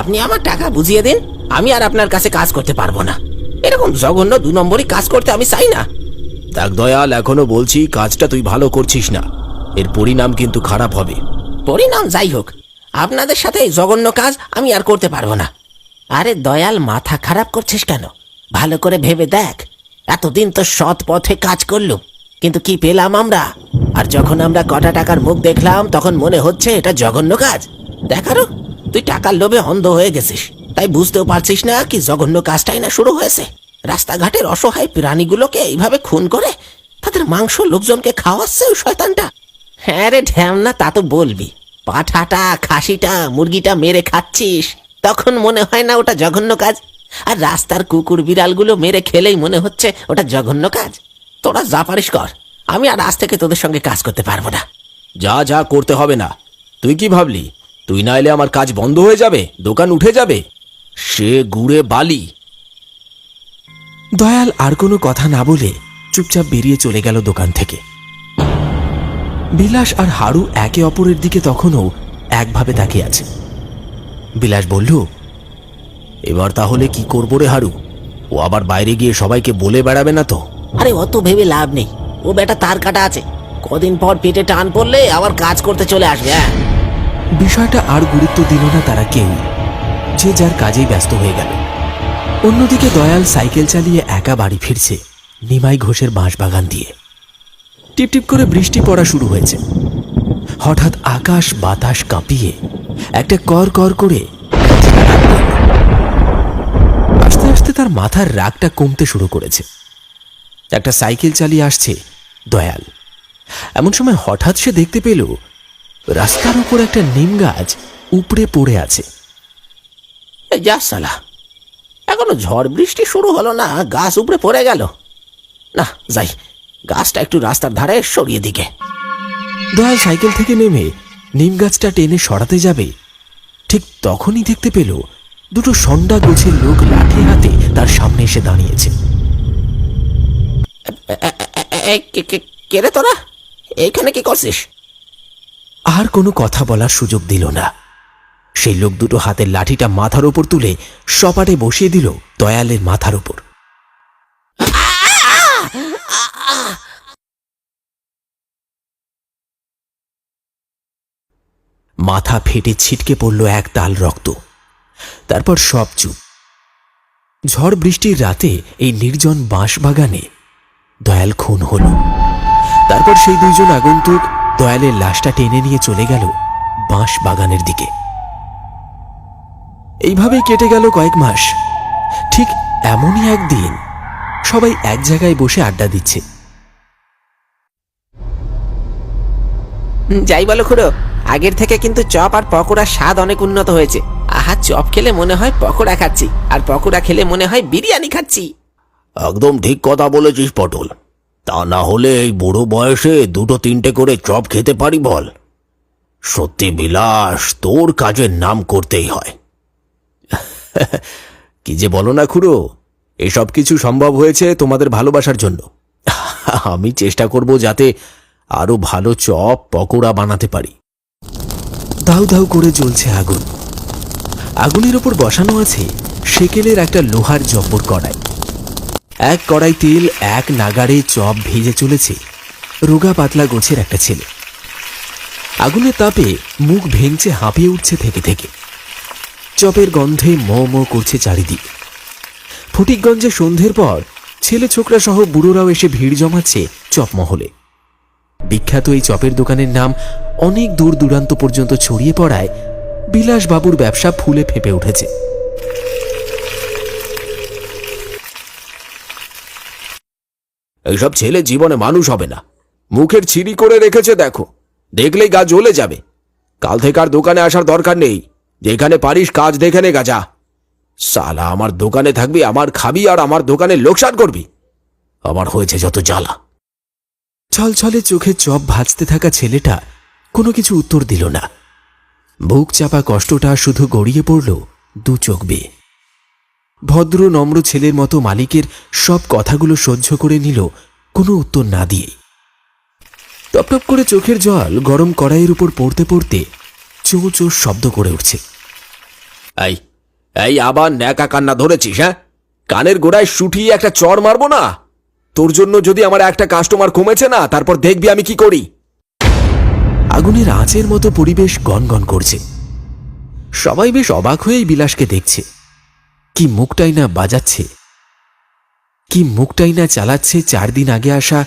আপনি আমার টাকা বুঝিয়ে দিন, আমি আর আপনার কাছে কাজ করতে পারবো না। এরকম জঘন্য 2 নম্বরই কাজ করতে আমি চাই না। দেখ দয়াল, এখনো বলছি কাজটা তুই ভালো করছিস না, এর পরিণাম কিন্তু খারাপ হবে। পরিণাম যাই হোক, আপনাদের সাথে এই জঘন্য কাজ আমি আর করতে পারবো না। আরে দয়াল, মাথা খারাপ করছিস কেন? ভালো করে ভেবে দেখ, এতদিন তো সৎ পথে কাজ করলুম, কিন্তু কি পেলাম আমরা? আর যখন আমরা কটা টাকার মুখ দেখলাম তখন মনে হচ্ছে এটা জঘন্য কাজ। দেখারও তুই টাকার লোভে অন্ধ হয়ে গেছিস, তাই বুঝতেও পারছিস না কি জঘন্য কাজটাই না শুরু হয়েছে। রাস্তাঘাটের অসহায় প্রাণীগুলোকে এইভাবে খুন করে তাদের মাংস লোকজনকে খাওয়াচ্ছে ওই শয়তানটা। হ্যাঁ রে ঢ্যামনা, তা তো বলবি। পাঁঠাটা, খাসিটা, মুরগিটা মেরে খাচ্ছিস, তখন মনে হয় না ওটা জঘন্য কাজ? আর রাস্তার কুকুর বিড়ালগুলো মেরে খেলেই মনে হচ্ছে ওটা জঘন্য কাজ। তোরা যা পারিস কর, আমি আর আজ থেকে তোদের সঙ্গে কাজ করতে পারবো না। যা যা করতে হবে না। তুই কি ভাবলি তুই না এলে আমার কাজ বন্ধ হয়ে যাবে, দোকান উঠে যাবে? সে গুড়ে বালি। দয়াল আর কোনো কথা না বলে চুপচাপ বেরিয়ে চলে গেল দোকান থেকে। বিলাস আর হারু একে অপরের দিকে তখনও একভাবে তাকিয়ে আছে। বিলাস বলল, এবার তাহলে কি করবো রে হারু? ও আবার বাইরে গিয়ে সবাইকে বলে বেড়াবে না তো? আরে অত ভেবে লাভ নেই, ও বেটা তার কাটা আছে, কদিন পর পেটে টান পড়লে আবার কাজ করতে চলে আসবে। হ্যাঁ, বিষয়টা আর গুরুত্ব দিল না তারা কেউ, যে যার কাজেই ব্যস্ত হয়ে গেল। অন্যদিকে দয়াল সাইকেল চালিয়ে একা বাড়ি ফিরছে নিমাই ঘোষের বাঁশবাগান দিয়ে। টিপটিপ করে বৃষ্টি পড়া শুরু হয়েছে। হঠাৎ আকাশ বাতাস কাঁপিয়ে একটা কর কর করে আস্তে আস্তে তার মাথার রাগটা কমতে শুরু করেছে। একটা সাইকেল চালিয়ে আসছে দয়াল। এমন সময় হঠাৎ সে দেখতে পেল রাস্তার উপর একটা নিম গাছ উপড়ে পড়ে আছে। যা সালা, এখনো ঝড় বৃষ্টি শুরু হলো না, গাছ উপরে পড়ে গেল। না যাই, গাছটা একটু রাস্তার ধারে সরিয়ে দিকে। দয়াল সাইকেল থেকে নেমে নিম গাছটা টেনে সরাতে যাবে, ঠিক তখনই দেখতে পেল দুটো সন্ডা গোছের লোক লাঠি হাতে তার সামনে এসে দাঁড়িয়েছে। কে রে তোরা? এইখানে কি করছিস? আর কোনো কথা বলার সুযোগ দিল না। সেই লোক দুটো হাতের লাঠিটা মাথার উপর তুলে সপাটে বসিয়ে দিল দয়ালের মাথার উপর। মাথা ফেটে ছিটকে পড়ল এক তাল রক্ত। তারপর সব চুপ। ঝড় বৃষ্টির রাতে এই নির্জন বাঁশবাগানে দয়াল খুন হল। তারপর সেই দুইজন আগন্তুক দয়ালের লাশটা টেনে নিয়ে চলে গেল বাঁশবাগানের দিকে। এইভাবেই কেটে গেল কয়েক মাস। ঠিক এমনই একদিন সবাই এক জায়গায় বসে আড্ডা দিচ্ছে। যাই বলো খুড়ো, আগের থেকে কিন্তু চপ আর পকোড়ার স্বাদ অনেক উন্নত হয়েছে। আহা, চপ খেলে মনে হয় পকোড়া খাচ্ছি, আর পকোড়া খেলে মনে হয় বিরিয়ানি খাচ্ছি। একদম ঠিক কথা বলেছিস পটল। তা না হলে এই বুড়ো বয়সে 2-3টে করে চপ খেতে পারি বল? সত্যি বিলাস, তোর কাজের নাম করতেই হয়। কি যে বলো না খুড়ো, এসব কিছু সম্ভব হয়েছে তোমাদের ভালোবাসার জন্য। আমি চেষ্টা করব যাতে আরো ভালো চপ পকোড়া বানাতে পারি। দাউ দাউ করে জ্বলছে আগুন। আগুনের ওপর বসানো আছে সেকেলের একটা লোহার জব্বর কড়াই। এক কড়াই তেল এক নাগাড়ে চপ ভেজে চলেছে রোগা পাতলা গোছের একটা ছেলে। আগুনের তাপে মুখ ভেঙচে হাঁপিয়ে উঠছে থেকে থেকে। চপের গন্ধে মো মো করছে চারিদিক। ফটিকগঞ্জে সন্ধ্যের পর ছেলে ছোকরা সহ বুড়োরাও এসে ভিড় জমাচ্ছে চপমহলে। বিখ্যাত এই চপের দোকানের নাম অনেক দূর দূরান্ত পর্যন্ত ছড়িয়ে পড়ায় বিলাসবাবুর ব্যবসা ফুলে ফেঁপে উঠেছে। এইসব ছেলে জীবনে মানুষ হবে না। মুখের ছিরি করে রেখেছে দেখো, দেখলেই গা জ্বলে যাবে। কাল থেকে আর দোকানে আসার দরকার নেই। যেখানে পারিস কাজ দেখে নে গাজা। সালা, আমার দোকানে থাকবি, আমার খাবি, আর আমার দোকানে লোকসান করবি। আমার হয়েছে যত জ্বালা। ছলছলে চোখে চপ ভাজতে থাকা ছেলেটা কোনো কিছু উত্তর দিল না। বুক চাপা কষ্টটা শুধু গড়িয়ে পড়ল দু চোখ বেয়ে। ভদ্র নম্র ছেলের মতো মালিকের সব কথাগুলো সহ্য করে নিল কোনো উত্তর না দিয়ে। টপটপ করে চোখের জল গরম কড়াইয়ের উপর পড়তে পড়তে চোঁ চোঁ শব্দ করে উঠছে। এই এই আবার ন্যাকা কান্না ধরেছিস? হ্যাঁ, কানের গোড়ায় শুটিয়ে একটা চড় মারবো না? তোর জন্য যদি আমার একটা কাস্টমার কমেছে না, তারপর দেখবি আমি কি করি। আগুনের আঁচের মতো পরিবেশ গনগন করছে। সবাই বেশ অবাক হয়েই বিলাসকে দেখছে। কি মুখটাই না বাজাচ্ছে, কি মুখটাই না চালাচ্ছে 4 দিন আগে আসা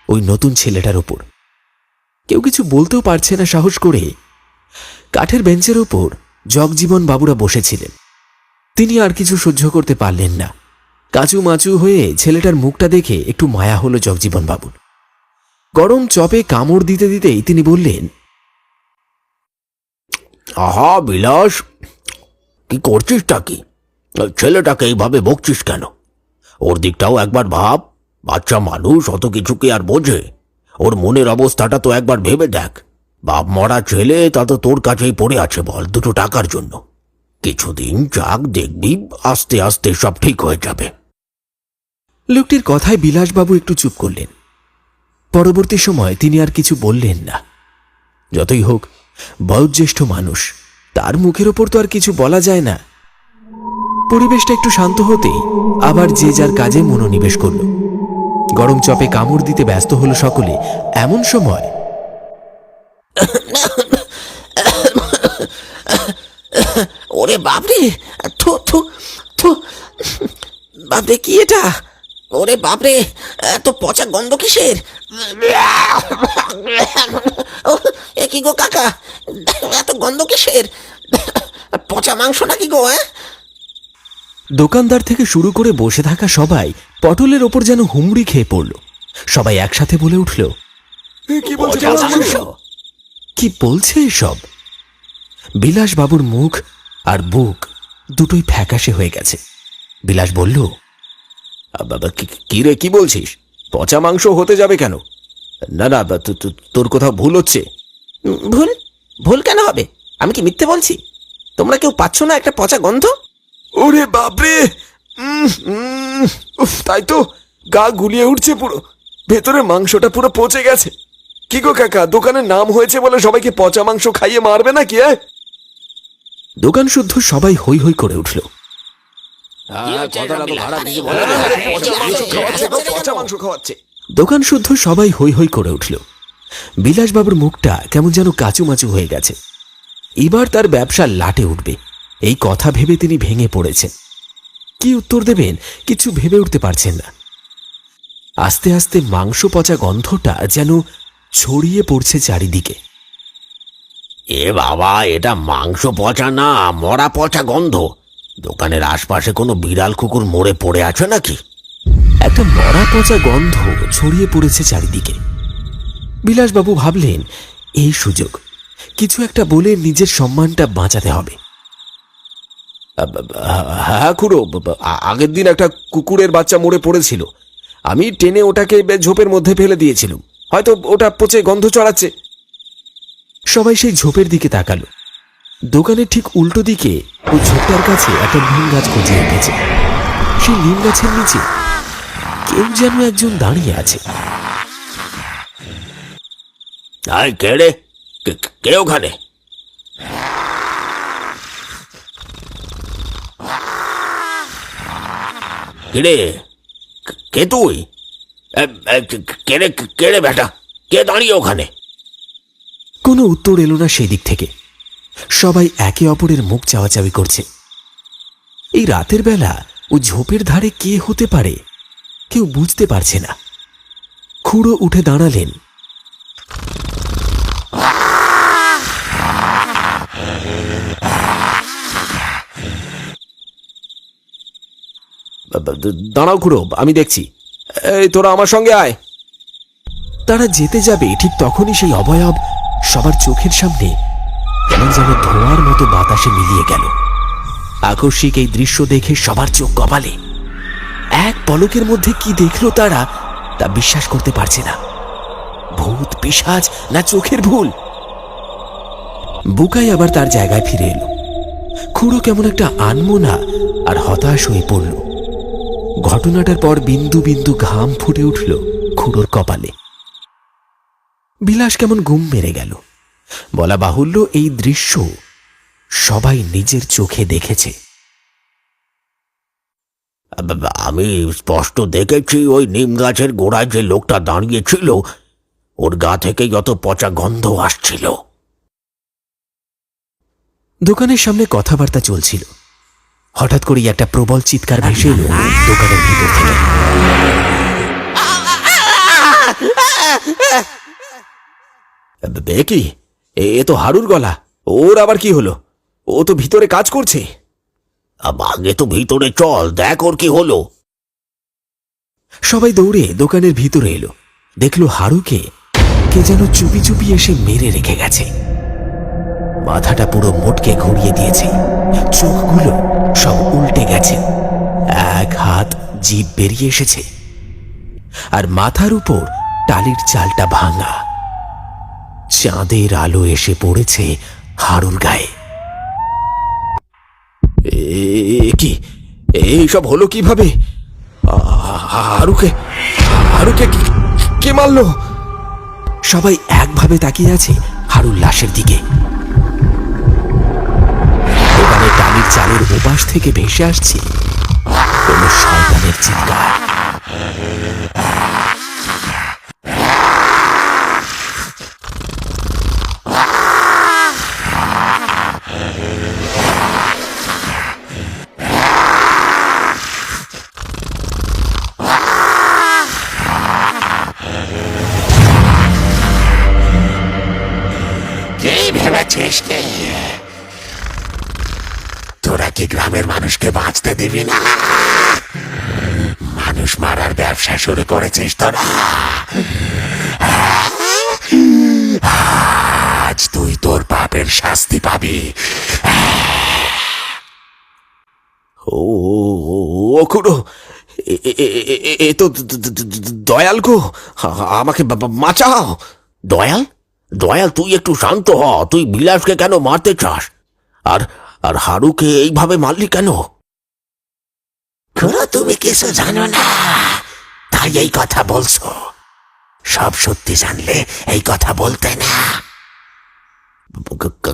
ওই নতুন ছেলেটার উপর। কেউ কিছু বলতেও পারছে না সাহস করে। কাঠের বেঞ্চের উপর জগজীবন বাবুরা বসেছিলেন। তিনি আর কিছু সহ্য করতে পারলেন না। কাঁচু মাচু হয়ে ছেলেটার মুখটা দেখে একটু মায়া হলো জগজীবন বাবুর। গরম চপে কামড় দিতে দিতেই তিনি বললেন, আহা বিলাস, কি করছিসটা কি? ছেলেটাকে এইভাবে বকছিস কেন? ওর দিকটাও একবার ভাব। বাচ্চা মানুষ, অত কিছু কি আর বোঝে? ওর মনের অবস্থাটা তো একবার ভেবে দেখ। বাপ মরা ছেলে, তা তো তোর কাছেই পড়ে আছে বল, 2 টাকার জন্য। কিছুদিন যাক, দেখবি আস্তে আস্তে সব ঠিক হয়ে যাবে। লোকটির কথায় বিলাসবাবু একটু চুপ করলেন। পরবর্তী সময় তিনি আর কিছু বললেন না। যতই হোক বয়োজ্যেষ্ঠ মানুষ, তার মুখের ওপর তো আর কিছু বলা যায় না। পরিবেশটা একটু শান্ত হতেই আবার যে যার কাজে মনোনিবেশ করল। গরম চপে কামড় দিতে ব্যস্ত হলো সকলে। এমন সময় ওরে বাপরে, থু থু থু, বাপরে কি এটা? ওরে বাপরে, এত পচা গন্ধ কিসের? এ কি গো কাকা, এত গন্ধ কিসের? পচা মাংস নাকি গো? দোকানদার থেকে শুরু করে বসে থাকা সবাই পটলের ওপর যেন হুমড়ি খেয়ে পড়ল। সবাই একসাথে বলে উঠল, কি পচা মাংস? কি বলছে এসব? বিলাসবাবুর মুখ আর বুক দুটোই ফ্যাকাশে হয়ে গেছে। বিলাস বলল, বাবা, কি রে, কি বলছিস? পচা মাংস হতে যাবে কেন? না না, তোর কোথাও ভুল হচ্ছে। ভুল? ভুল কেন হবে? আমি কি মিথ্যে বলছি? তোমরা কেউ পাচ্ছ না একটা পচা গন্ধ? ওরে বাপরে, তাই তো, গা গুলিয়ে উঠছে পুরো। ভেতরের মাংসটা পুরো পচে গেছে। কি গো কাকা, দোকানের নাম হয়েছে বলে সবাইকে পচা মাংস খাইয়ে মারবে নাকি? দোকান শুদ্ধ সবাই হৈ হৈ করে উঠল। পচা মাংস খাওয়াচ্ছে। দোকান শুদ্ধ সবাই হৈ হৈ করে উঠল। বিলাসবাবুর মুখটা কেমন যেন কাচুমাচু হয়ে গেছে। এবার তার ব্যবসা লাটে উঠবে, এই কথা ভেবে তিনি ভেঙে পড়েছেন। কি উত্তর দেবেন কিছু ভেবে উঠতে পারছেন না। আস্তে আস্তে মাংস পচা গন্ধটা যেন ছড়িয়ে পড়ছে চারিদিকে। এ বাবা, এটা মাংস পচা না, মরা পচা গন্ধ। দোকানের আশপাশে কোনো বিড়াল কুকুর মরে পড়ে আছে নাকি? একটা মরা পচা গন্ধ ছড়িয়ে পড়েছে চারিদিকে। বিলাসবাবু ভাবলেন, এই সুযোগ, কিছু একটা বলে নিজের সম্মানটা বাঁচাতে হবে। হ্যাঁ খুড়ো, আগের দিন একটা কুকুরের বাচ্চা মরে পড়েছিল। আমি টেনে ওটাকে ঝোপের মধ্যে ফেলে দিয়েছিলাম। হয়তো ওটা পচে গন্ধ ছড়াচ্ছে। সবাই সেই ঝোপের দিকে তাকালো। দোকানের ঠিক উল্টো দিকে ওই ঝোপটার কাছে একটা নিম গাছ গজিয়ে উঠেছে। সেই নিম গাছের নিচে কেউ যেন একজন দাঁড়িয়ে আছে। কে রে? কে ওখানে? কে কে তুই? কে রে বেটা? কে দাঁড়িয়ে ওখানে? কোনো উত্তর এলো না সেই দিক থেকে। সবাই একে অপরের মুখ চাওয়াচাওয়ি করছে। এই রাতের বেলা ও ঝোপের ধারে কে হতে পারে কেউ বুঝতে পারছে না। খুড়ো উঠে দাঁড়ালেন। দাঁড়াও খুড়ো, আমি দেখছি। এই তোরা আমার সঙ্গে আয়। তারা যেতে যাবে ঠিক তখনই সেই অবয়ব সবার চোখের সামনে কেমন যেন ধোঁয়ার মতো বাতাসে মিলিয়ে গেল। আকস্মিক এই দৃশ্য দেখে সবার চোখ কপালে। এক পলকের মধ্যে কি দেখলো তারা তা বিশ্বাস করতে পারছে না। ভূত, পিশাচ না চোখের ভুল? বুকাই আবার তার জায়গায় ফিরে এলো। খুড়ো কেমন একটা আনমনা আর হতাশ হয়ে পড়ল। ঘটনাটার পর বিন্দু বিন্দু ঘাম ফুটে উঠল খুড়োর কপালে। বিলাস কেমন ঘুম মেরে গেল। বলা বাহুল্য, এই দৃশ্য সবাই নিজের চোখে দেখেছে। আমি স্পষ্ট দেখেছি ওই নিম গাছের গোড়ায় যে লোকটা দাঁড়িয়েছিল ওর গা থেকে যত পচা গন্ধ আসছিল। দোকানের সামনে কথাবার্তা চলছিল। হঠাৎ করেই একটা প্রবল চিৎকার ভেসে এলো দোকানের ভিতর থেকে। কি এ তো হারুর গলা, ওর আবার কি হলো? ও তো ভিতরে কাজ করছে। আগে তো ভিতরে চল, দেখ ওর কি হলো। সবাই দৌড়ে দোকানের ভিতরে এলো। দেখলো হারুকে কে যেন চুপি চুপি এসে মেরে রেখে গেছে। মাথাটা পুরো মোটকে ঘুরিয়ে দিয়েছে, চোখগুলো সব উল্টে গেছে, এক হাত জিভ বেরিয়ে এসেছে, আর মাথার উপর টালির চালটা ভাঙা। চাঁদের আলো এসে পড়েছে হারুর গায়ে। কি এইসব হলো কিভাবে? হারুকে হারুকে কে মারলো? সবাই একভাবে তাকিয়ে আছে হারুর লাশের দিকে। দোকানে টালির চালের ওপাশ থেকে ভেসে আসছে কোন শয়তানের চিৎকার। তোরা কি গ্রামের মানুষকে বাঁচতে দিবি না? মানুষ মারার ব্যবসা শুরু করেছিস তোরা। আজ তুই তোর পাপের শাস্তি পাবি। ও খুড়ো, এ তো দয়াল গো, আমাকে বাঁচাও। দয়াল? দয়াল তুই একটু শান্ত হ। তুই বিলাসকে কেন মারতে চাস? আর আর হারুকে এইভাবে মারলি কেন? খুড়ো, তুমি কিছু জানো না, তাই এই কথা বলছো। সব সত্যি জানলে এই কথা বলতে না।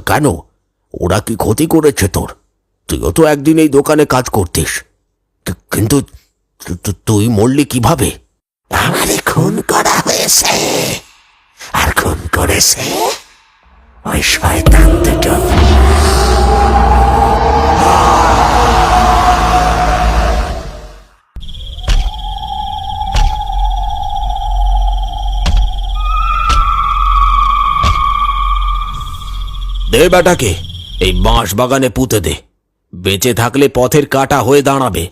কেন? ওরা কি ক্ষতি করেছে তোর? তুইও তো একদিন এই দোকানে কাজ করতিস, কিন্তু তুই মরলি কিভাবে? আমারে খুন করা হয়েছে, আর খুন করেছে ওই শয়তান দুটো। দে বেটাকে এই বাঁশ বাগানে পুঁতে দে, বেঁচে থাকলে পথের কাঁটা হয়ে দাঁড়াবে।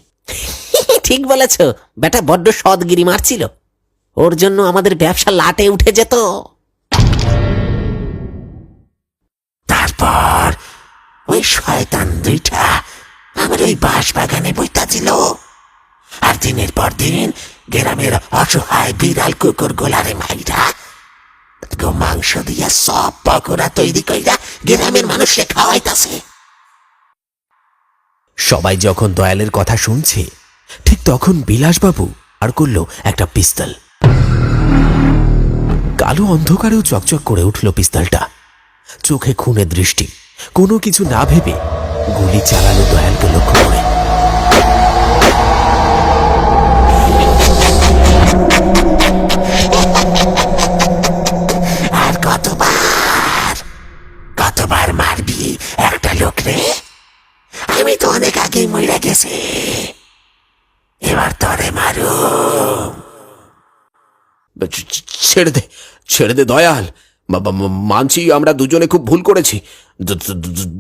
ঠিক বলেছ, বেটা বড্ড সদগিরি মারছিল। ওর জন্য আমাদের ব্যবসা লাটে উঠে যেত। তারপর ওই শয়তান দুইটা আমার ওই বাঁশ বাগানে বইতা ছিল, আর দিনের পর দিন গ্রামের অসহায় বিড়াল কুকুর গোলারে মাইরা মাংস দিয়া সব পকোড়া তৈরি কইরা গ্রামের মানুষকে খাওয়াইতাছে। সবাই যখন দয়ালের কথা শুনছে, ঠিক তখন বিলাসবাবু আর করল একটা পিস্তল। কালো অন্ধকারেও চকচক করে উঠল পিস্তলটা। চোখে খুনে দৃষ্টি, কোনো কিছু না ভেবে গুলি চালালো দয়ালকে লক্ষ্য করে। আর কতবার মারবি একটা লোক রে? আমি তো অনেক আগেই মরে গেছি, এবার তোরে মারু। ছেড়ে দে দয়াল, মানছি আমরা দুজনে খুব ভুল করেছি।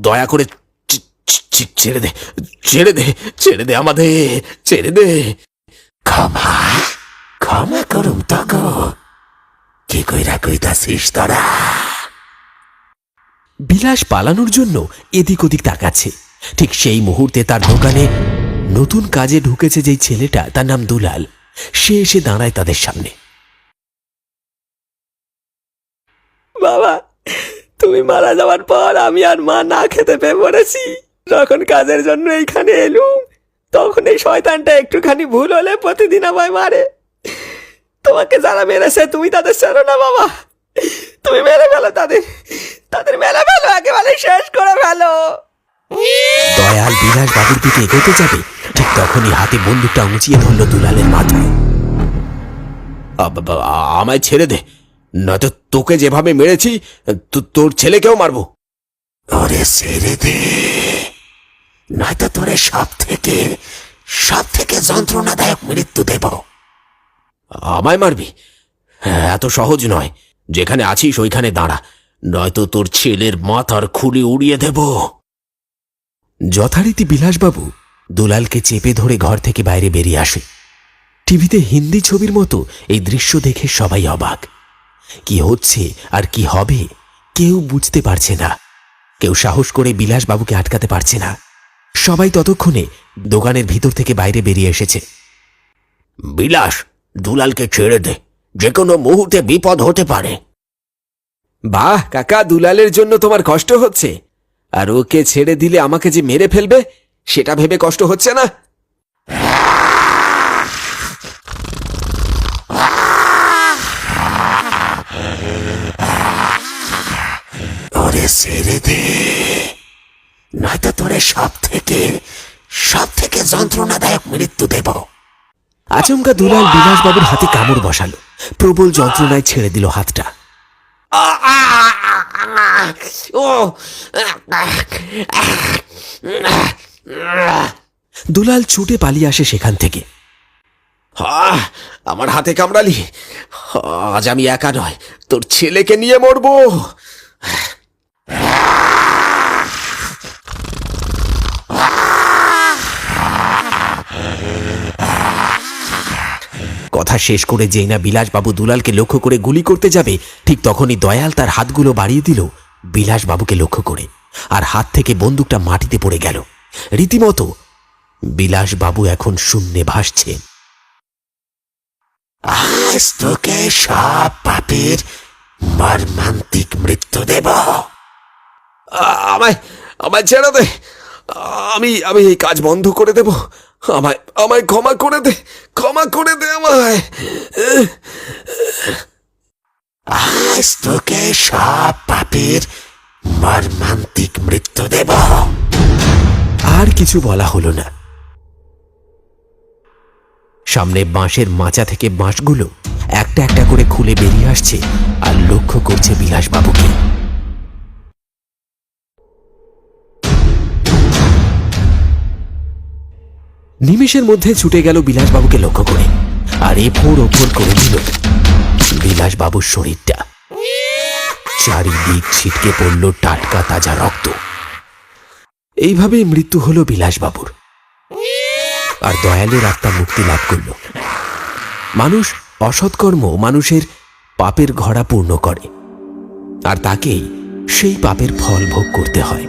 দয়া করে ছেড়ে দে, ছেড়ে দে, ছেড়ে দে আমাদের, ছেড়ে দে। ক্ষমা করুম তক, কি কইরা কইতাছিস তোরা? বিলাস পালানোর জন্য এদিক ওদিক তাকাচ্ছে। ঠিক সেই মুহূর্তে তার দোকানে নতুন কাজে ঢুকেছে যেই ছেলেটা, তার নাম দুলাল, সে এসে দাঁড়ায় তাদের সামনে। বাবা, তুমি মারা যাওয়ার পর আমি আর মা না খেতে পেয়ে পড়েছি। যখন কাজের জন্য এইখানে এলুম, তখন এই শয়তানটা একটুখানি ভুল হলে প্রতিদিন আমায় মারে। তোমাকে যারা মেরেছে তুমি তাদের ছাড়ো না বাবা, তুমি মেরে ফেলো তাদের, মেরে ফেলো, একেবারে শেষ করে ফেলো। দয়াল বিলাস বাবুর দিকে এগোতে যাবে, ঠিক তখনই হাতে বন্দুকটা উঁচিয়ে ধরল দুলালের মাথায়। আমায় ছেড়ে দে, নয়তো তোকে যেভাবে মেরেছি তোর ছেলেকেও মারবো। ওরে ছেড়ে দে, নয়তো তোরে সব থেকে যন্ত্রণাদায়ক মৃত্যু দেব। আমায় মারবি? এত সহজ নয়। যেখানে আছিস ওইখানে দাঁড়া, নয়তো তোর ছেলের মাথার খুলি উড়িয়ে দেব। যথারীতি বিলাসবাবু দুলালকে চেপে ধরে ঘর থেকে বাইরে বেরিয়ে আসে। টিভিতে হিন্দি ছবির মতো এই দৃশ্য দেখে সবাই অবাক। কি হচ্ছে আর কি হবে কেউ বুঝতে পারছে না। কেউ সাহস করে বিলাসবাবুকে আটকাতে পারছে না। সবাই ততক্ষণে দোকানের ভিতর থেকে বাইরে বেরিয়ে এসেছে। বিলাস, দুলালকে ছেড়ে দে, যে কোনো মুহূর্তে বিপদ হতে পারে। বাহ কাকা, দুলালের জন্য তোমার কষ্ট হচ্ছে, আর ওকে ছেড়ে দিলে আমাকে যে মেরে ফেলবে সেটা ভেবে কষ্ট হচ্ছে না? ওরে ছেড়ে দে, নয়তো তোরে সব থেকে যন্ত্রণাদায়ক মৃত্যু দেব। আচমকা দুলাল বিলাসবাবুর হাতে কামড় বসালো। প্রবল যন্ত্রণায় ছেড়ে দিল হাতটা। দুলাল ছুটে পালিয়ে আসে সেখান থেকে। আমার হাতে কামড়ালি, আজ আমি একা নয়, তোর ছেলেকে নিয়ে মরবো। কথা শেষ করে যেই না বিলাসবাবু দুলালকে লক্ষ্য করে গুলি করতে যাবে, ঠিক তখনই দয়াল তার হাতগুলো বাড়িয়ে দিল বিলাসবাবুকে লক্ষ্য করে, আর হাত থেকে বন্দুকটা মাটিতে পড়ে গেল। রীতিমতো বিলাসবাবু এখন শূন্যে ভাসছে। আজ তোকে সব পাপের মর্মান্তিক মৃত্যু দেব। আমায় ছেড়ে দে, আমি এই কাজ বন্ধ করে দেব। আমায় ক্ষমা করে দে, আমায়। আজ তোকে সব পাপের মর্মান্তিক মৃত্যু দেব। আর কিছু বলা হলো না। সামনে বাঁশের মাচা থেকে বাঁশগুলো একটা একটা করে খুলে বেরিয়ে আসছে আর লক্ষ্য করছে বিলাসবাবুকে। নিমেষের মধ্যে ছুটে গেল বিলাসবাবুকে লক্ষ্য করে, আর এফোড় ওফোড় করে দিল বিলাসবাবুর শরীরটা। চারিদিক ছিটকে পড়ল টাটকা তাজা রক্ত। এইভাবেই মৃত্যু হল বিলাসবাবুর, আর দয়ালের আত্মা মুক্তি লাভ করল। মানুষ অসৎকর্ম মানুষের পাপের ঘড়া পূর্ণ করে, আর তাকেই সেই পাপের ফল ভোগ করতে হয়।